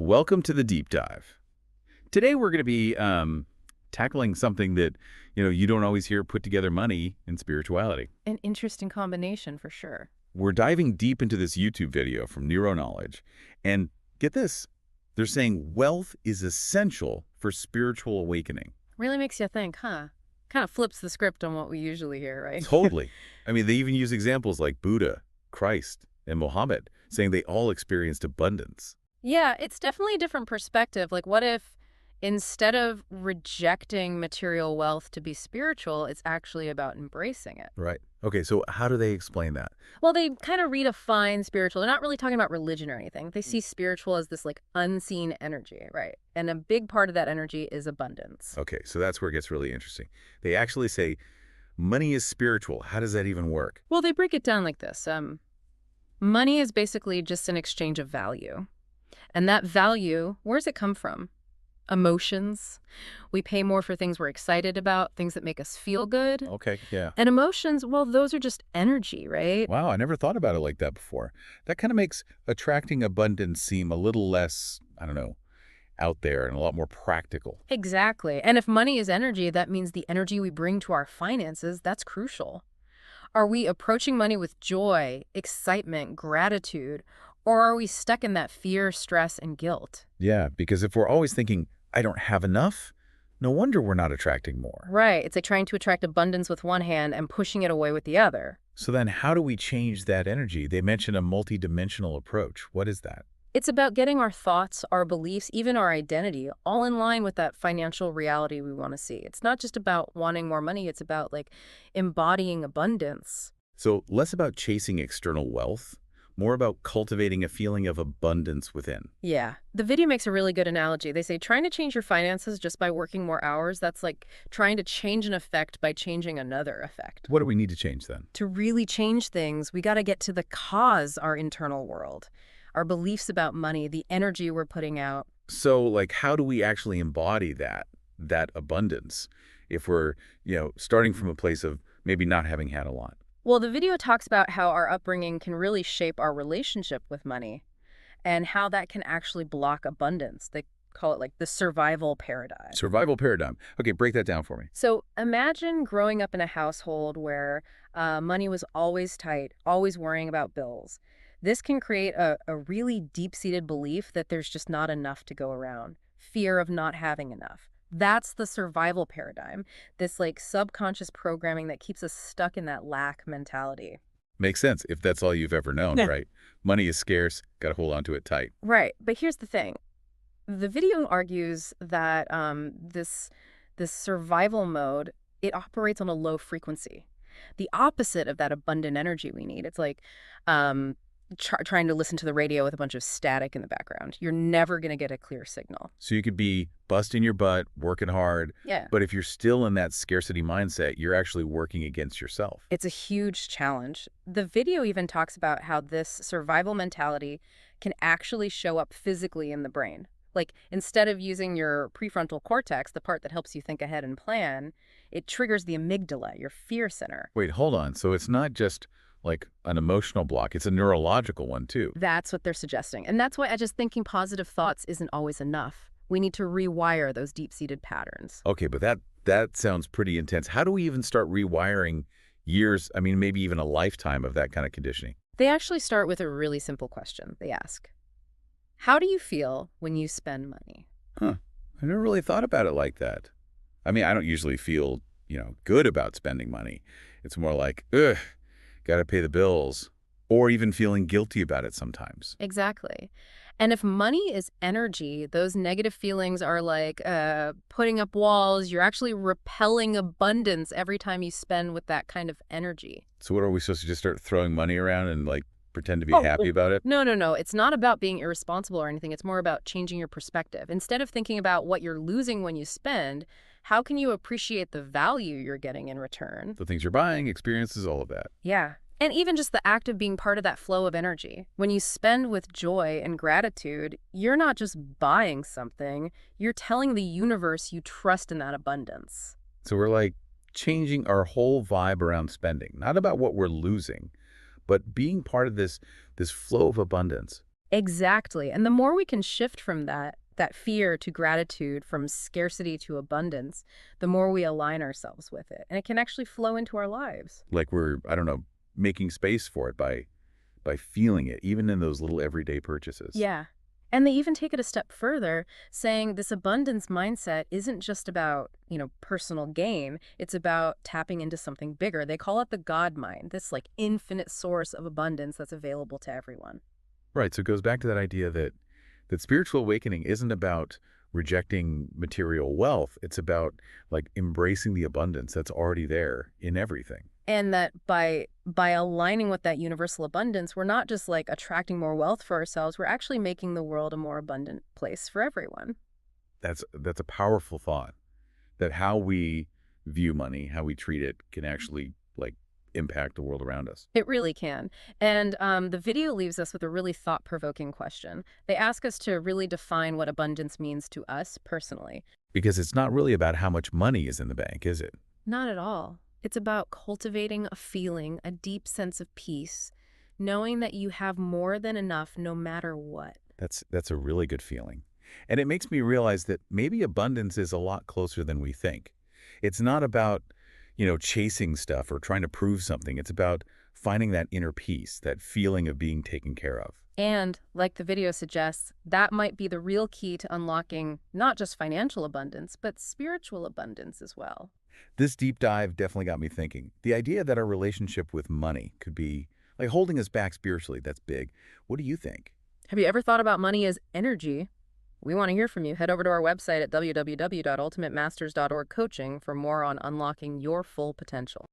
Welcome to the deep dive. Today we're going to be tackling something that, you don't always hear put together: money and spirituality. An interesting combination for sure. We're diving deep into this YouTube video from Nero Knowledge. And get this, they're saying wealth is essential for spiritual awakening. Really makes you think, huh? Kind of flips the script on what we usually hear, right? Totally. I mean, they even use examples like Buddha, Christ, and Muhammad, saying they all experienced abundance. Yeah, it's definitely a different perspective. Like, what if instead of rejecting material wealth to be spiritual, it's actually about embracing it? Right. Okay, so how do they explain that? Well, they kind of redefine spiritual. They're not really talking about religion or anything. They see spiritual as this like unseen energy, right? And a big part of that energy is abundance. Okay, so that's where it gets really interesting. They actually say money is spiritual. How does that even work? Well, they break it down like this. Money is basically just an exchange of value. And that value, where does it come from? Emotions. We pay more for things we're excited about, things that make us feel good. Okay, yeah. And emotions, well, those are just energy, right? Wow, I never thought about it like that before. That kind of makes attracting abundance seem a little less, I don't know, out there and a lot more practical. Exactly. And if money is energy, that means the energy we bring to our finances, that's crucial. Are we approaching money with joy, excitement, gratitude, or are we stuck in that fear, stress, and guilt? Yeah, because if we're always thinking, I don't have enough, no wonder we're not attracting more. Right. It's like trying to attract abundance with one hand and pushing it away with the other. So then how do we change that energy? They mention a multidimensional approach. What is that? It's about getting our thoughts, our beliefs, even our identity, all in line with that financial reality we want to see. It's not just about wanting more money. It's about like embodying abundance. So less about chasing external wealth, more about cultivating a feeling of abundance within. Yeah. The video makes a really good analogy. They say trying to change your finances just by working more hours, that's like trying to change an effect by changing another effect. What do we need to change then? To really change things, we got to get to the cause, our internal world, our beliefs about money, the energy we're putting out. So, like, how do we actually embody that abundance if we're, starting from a place of maybe not having had a lot? Well, the video talks about how our upbringing can really shape our relationship with money and how that can actually block abundance. They call it like the survival paradigm. Survival paradigm. Okay, break that down for me. So imagine growing up in a household where money was always tight, always worrying about bills. This can create a really deep-seated belief that there's just not enough to go around, fear of not having enough. That's the survival paradigm, this like subconscious programming that keeps us stuck in that lack mentality. Makes sense if that's all you've ever known, Yeah. right? Money is scarce, got to hold on to it tight. Right, but here's the thing. The video argues that this survival mode, it operates on a low frequency. The opposite of that abundant energy we need. It's like trying to listen to the radio with a bunch of static in the background. You're never going to get a clear signal. So you could be busting your butt, working hard, Yeah. but if you're still in that scarcity mindset, you're actually working against yourself. It's a huge challenge. The video even talks about how this survival mentality can actually show up physically in the brain. Like, instead of using your prefrontal cortex, the part that helps you think ahead and plan, it triggers the amygdala, your fear center. Wait, hold on. So it's not just like an emotional block, it's a neurological one too. That's what they're suggesting. And that's why I just thinking positive thoughts isn't always enough. We need to rewire those deep-seated patterns. Okay, but that sounds pretty intense. How do we even start rewiring years, I mean, maybe even a lifetime of that kind of conditioning? They actually start with a really simple question. They ask, how do you feel when you spend money? Huh. I never really thought about it like that. I mean, I don't usually feel, good about spending money. It's more like, ugh, got to pay the bills, or even feeling guilty about it sometimes. Exactly. And if money is energy, those negative feelings are like putting up walls. You're actually repelling abundance every time you spend with that kind of energy. So what are we supposed to just start throwing money around and like pretend to be happy about it? No, no, no. It's not about being irresponsible or anything. It's more about changing your perspective. Instead of thinking about what you're losing when you spend, how can you appreciate the value you're getting in return? The things you're buying, experiences, all of that. Yeah. And even just the act of being part of that flow of energy. When you spend with joy and gratitude, you're not just buying something, you're telling the universe you trust in that abundance. So we're like changing our whole vibe around spending, not about what we're losing, but being part of this flow of abundance. Exactly. And the more we can shift from that fear to gratitude, from scarcity to abundance, the more we align ourselves with it. And it can actually flow into our lives. Like we're, I don't know, making space for it by feeling it, even in those little everyday purchases. Yeah. And they even take it a step further, saying this abundance mindset isn't just about, personal gain. It's about tapping into something bigger. They call it the God mind, this like infinite source of abundance that's available to everyone. Right. So it goes back to that idea that spiritual awakening isn't about rejecting material wealth. It's about like embracing the abundance that's already there in everything. And that by aligning with that universal abundance, we're not just like attracting more wealth for ourselves, we're actually making the world a more abundant place for everyone. That's a powerful thought. That how we view money, how we treat it, can actually like impact the world around us. It really can. And the video leaves us with a really thought-provoking question. They ask us to really define what abundance means to us personally. Because it's not really about how much money is in the bank, is it? Not at all. It's about cultivating a feeling, a deep sense of peace, knowing that you have more than enough no matter what. That's a really good feeling. And it makes me realize that maybe abundance is a lot closer than we think. It's not about, chasing stuff or trying to prove something. It's about finding that inner peace, that feeling of being taken care of. And, like the video suggests, that might be the real key to unlocking not just financial abundance, but spiritual abundance as well. This deep dive definitely got me thinking. The idea that our relationship with money could be like holding us back spiritually, that's big. What do you think? Have you ever thought about money as energy? We want to hear from you. Head over to our website at www.ultimatemasters.org coaching for more on unlocking your full potential.